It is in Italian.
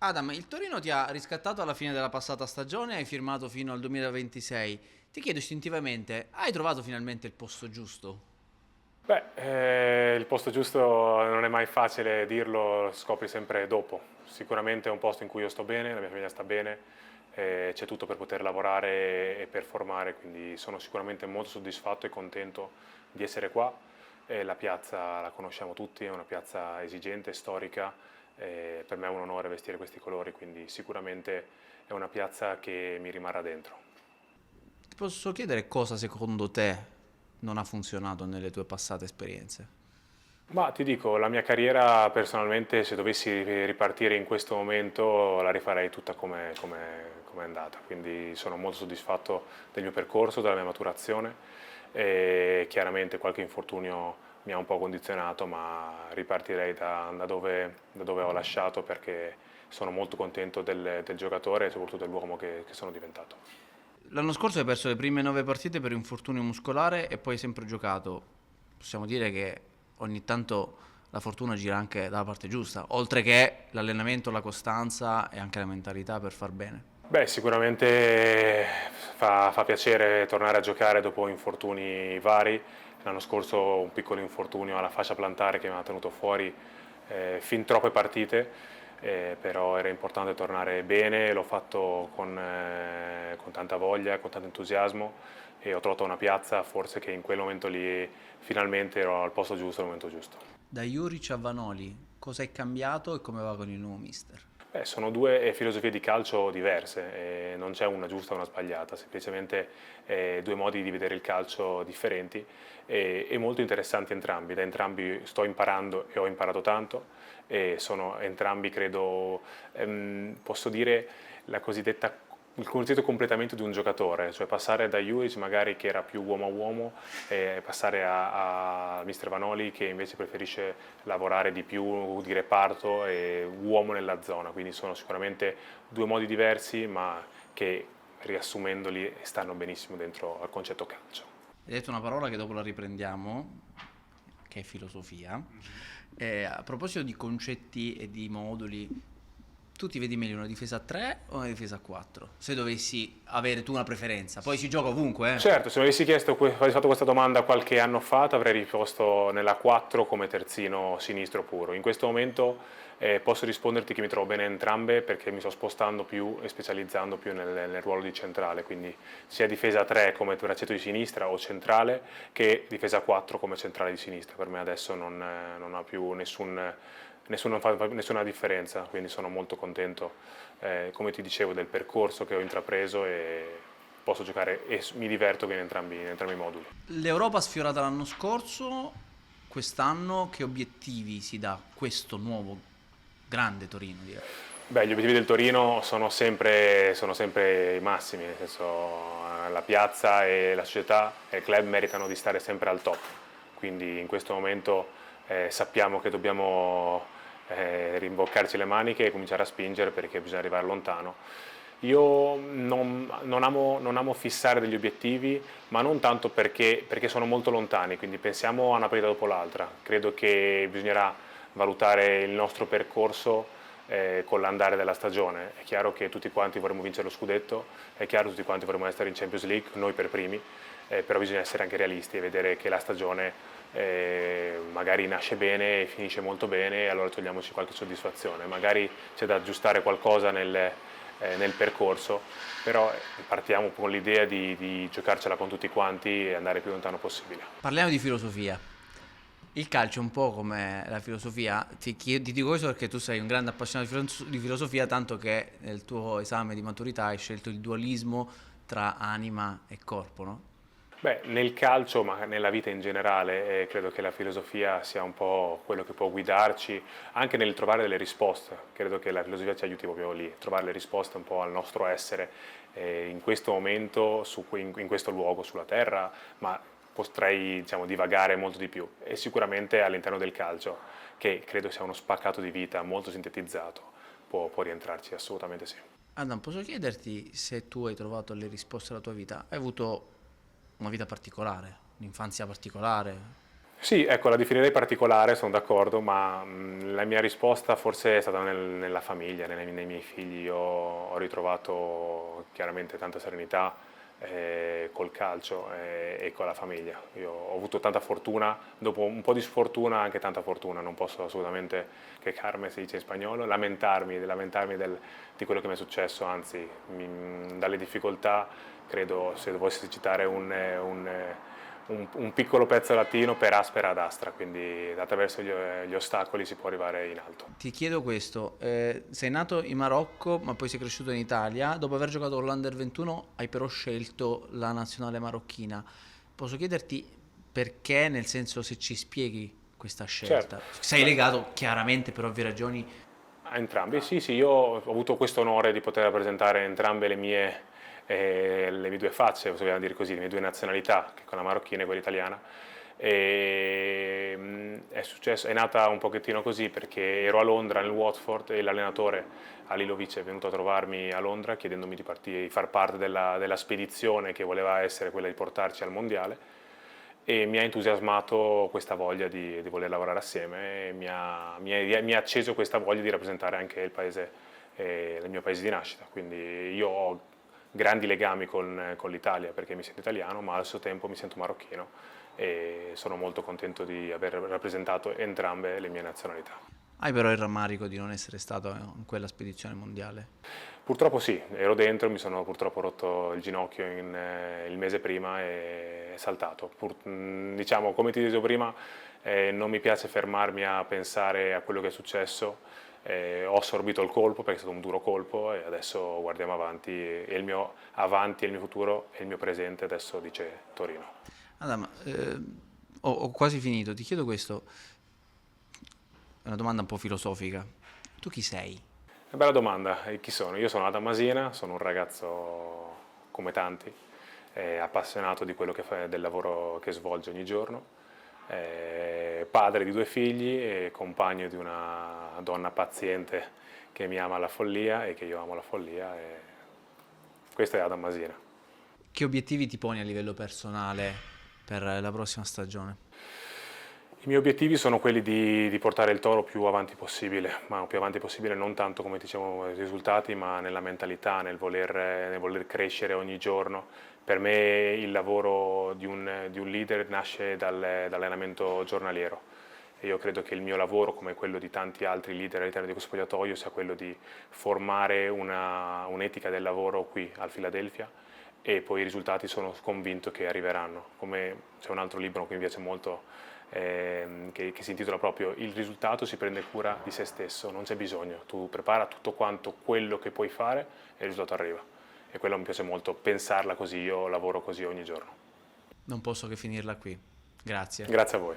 Adam, il Torino ti ha riscattato alla fine della passata stagione, hai firmato fino al 2026. Ti chiedo istintivamente, hai trovato finalmente il posto giusto? Il posto giusto non è mai facile dirlo, lo scopri sempre dopo. Sicuramente è un posto in cui io sto bene, la mia famiglia sta bene, c'è tutto per poter lavorare e performare, quindi sono sicuramente molto soddisfatto e contento di essere qua. La piazza la conosciamo tutti, è una piazza esigente, storica, per me è un onore vestire questi colori, quindi sicuramente è una piazza che mi rimarrà dentro. Ti posso chiedere cosa secondo te non ha funzionato nelle tue passate esperienze? Ma ti dico, la mia carriera personalmente, se dovessi ripartire in questo momento, la rifarei tutta come è andata. Quindi sono molto soddisfatto del mio percorso, della mia maturazione e chiaramente qualche infortunio mi ha un po' condizionato, ma ripartirei da dove ho lasciato perché sono molto contento del giocatore e soprattutto dell'uomo che sono diventato. L'anno scorso hai perso le prime 9 partite per infortunio muscolare e poi hai sempre giocato. Possiamo dire che ogni tanto la fortuna gira anche dalla parte giusta, oltre che l'allenamento, la costanza e anche la mentalità per far bene. Sicuramente fa piacere tornare a giocare dopo infortuni vari. L'anno scorso un piccolo infortunio alla fascia plantare che mi ha tenuto fuori fin troppe partite, però era importante tornare bene, l'ho fatto con tanta voglia, con tanto entusiasmo e ho trovato una piazza forse che in quel momento lì finalmente ero al posto giusto, al momento giusto. Da Juric a Vanoli, cosa è cambiato e come va con il nuovo mister? Sono due filosofie di calcio diverse, non c'è una giusta o una sbagliata, semplicemente due modi di vedere il calcio differenti e molto interessanti entrambi. Da entrambi sto imparando e ho imparato tanto e sono entrambi, credo, posso dire, la cosiddetta il cosiddetto completamento di un giocatore, cioè passare da Juric magari che era più uomo a uomo e passare a Mister Vanoli che invece preferisce lavorare di più di reparto e uomo nella zona, quindi sono sicuramente due modi diversi ma che riassumendoli stanno benissimo dentro al concetto calcio. Hai detto una parola che dopo la riprendiamo, che è filosofia. A proposito di concetti e di moduli, tu ti vedi meglio una difesa a 3 o una difesa a 4? Se dovessi avere tu una preferenza. Poi si gioca ovunque, eh? Certo, se mi avessi fatto questa domanda qualche anno fa, ti avrei risposto nella 4 come terzino sinistro puro. In questo momento posso risponderti che mi trovo bene entrambe perché mi sto spostando più e specializzando più nel ruolo di centrale, quindi sia difesa 3 come braccetto di sinistra o centrale che difesa 4 come centrale di sinistra. Per me adesso non ha più nessuna differenza, quindi sono molto contento, come ti dicevo, del percorso che ho intrapreso e posso giocare e mi diverto in entrambi i moduli. L'Europa sfiorata l'anno scorso, quest'anno che obiettivi si dà questo nuovo grande Torino, direi? Gli obiettivi del Torino sono sempre i massimi, nel senso la piazza e la società e il club meritano di stare sempre al top, quindi in questo momento sappiamo che dobbiamo rimboccarci le maniche e cominciare a spingere perché bisogna arrivare lontano. Io non amo fissare degli obiettivi, ma non tanto perché sono molto lontani, quindi pensiamo a una partita dopo l'altra. Credo che bisognerà valutare il nostro percorso con l'andare della stagione. È chiaro che tutti quanti vorremmo vincere lo scudetto, è chiaro che tutti quanti vorremmo essere in Champions League, noi per primi, però bisogna essere anche realisti e vedere che la stagione magari nasce bene e finisce molto bene e allora togliamoci qualche soddisfazione. Magari c'è da aggiustare qualcosa nel percorso, però partiamo con l'idea di giocarcela con tutti quanti e andare il più lontano possibile. Parliamo di filosofia. Il calcio è un po' come la filosofia, ti dico questo perché tu sei un grande appassionato di filosofia, tanto che nel tuo esame di maturità hai scelto il dualismo tra anima e corpo, no? Nel calcio, ma nella vita in generale, credo che la filosofia sia un po' quello che può guidarci anche nel trovare delle risposte. Credo che la filosofia ci aiuti proprio lì, trovare le risposte un po' al nostro essere in questo momento, in questo luogo, sulla Terra, ma potrei, diciamo, divagare molto di più e sicuramente all'interno del calcio, che credo sia uno spaccato di vita molto sintetizzato, può rientrarci assolutamente sì. Adam, posso chiederti se tu hai trovato le risposte alla tua vita? Hai avuto una vita particolare, un'infanzia particolare? Sì, ecco, la definirei particolare, sono d'accordo, ma la mia risposta forse è stata nella famiglia, nei miei figli. Io ho ritrovato chiaramente tanta serenità col calcio e con la famiglia. Io ho avuto tanta fortuna, dopo un po' di sfortuna anche tanta fortuna, non posso assolutamente quejarme, si dice in spagnolo, lamentarmi di quello che mi è successo, anzi dalle difficoltà credo, se dovessi citare un piccolo pezzo latino, per aspera ad astra, quindi attraverso gli ostacoli si può arrivare in alto. Ti chiedo questo, sei nato in Marocco ma poi sei cresciuto in Italia, dopo aver giocato all'Under 21 hai però scelto la nazionale marocchina. Posso chiederti perché, nel senso, se ci spieghi questa Certo. scelta? Sei legato chiaramente per ovvie ragioni. A entrambi, sì, sì, io ho avuto questo onore di poter rappresentare entrambe le mie due facce, se vogliamo dire così, le mie due nazionalità, che quella marocchina e quella italiana. È nata un pochettino così perché ero a Londra nel Watford e l'allenatore Alilovic è venuto a trovarmi a Londra chiedendomi di far parte della spedizione che voleva essere quella di portarci al mondiale, e mi ha entusiasmato questa voglia di voler lavorare assieme e mi ha acceso questa voglia di rappresentare anche il mio paese di nascita. Quindi io ho grandi legami con l'Italia perché mi sento italiano, ma allo stesso tempo mi sento marocchino e sono molto contento di aver rappresentato entrambe le mie nazionalità. Hai però il rammarico di non essere stato in quella spedizione mondiale. Purtroppo sì, ero dentro, mi sono purtroppo rotto il ginocchio il mese prima e è saltato. Diciamo, come ti dicevo prima, non mi piace fermarmi a pensare a quello che è successo. Ho assorbito il colpo perché è stato un duro colpo e adesso guardiamo avanti e il mio avanti è il mio futuro e il mio presente adesso dice Torino. Adam, ho quasi finito, ti chiedo questo, è una domanda un po' filosofica. Tu chi sei? Una bella domanda, e chi sono? Io sono Adam Masina, sono un ragazzo come tanti, appassionato di quello che fa, del lavoro che svolge ogni giorno, padre di 2 figli e compagno di una donna paziente che mi ama alla follia e che io amo alla follia. E questo è Adam Masina. Che obiettivi ti poni a livello personale per la prossima stagione? I miei obiettivi sono quelli di portare il Toro più avanti possibile, ma più avanti possibile non tanto come diciamo i risultati, ma nella mentalità, nel voler crescere ogni giorno. Per me il lavoro di un leader nasce dall'allenamento giornaliero e io credo che il mio lavoro, come quello di tanti altri leader all'interno di questo spogliatoio, sia quello di formare un'etica del lavoro qui al Philadelphia e poi i risultati sono convinto che arriveranno. C'è un altro libro che mi piace molto che si intitola proprio Il risultato si prende cura di se stesso, non c'è bisogno, tu prepara tutto quanto quello che puoi fare e il risultato arriva. E quello mi piace molto, pensarla così, io lavoro così ogni giorno. Non posso che finirla qui. Grazie. Grazie a voi.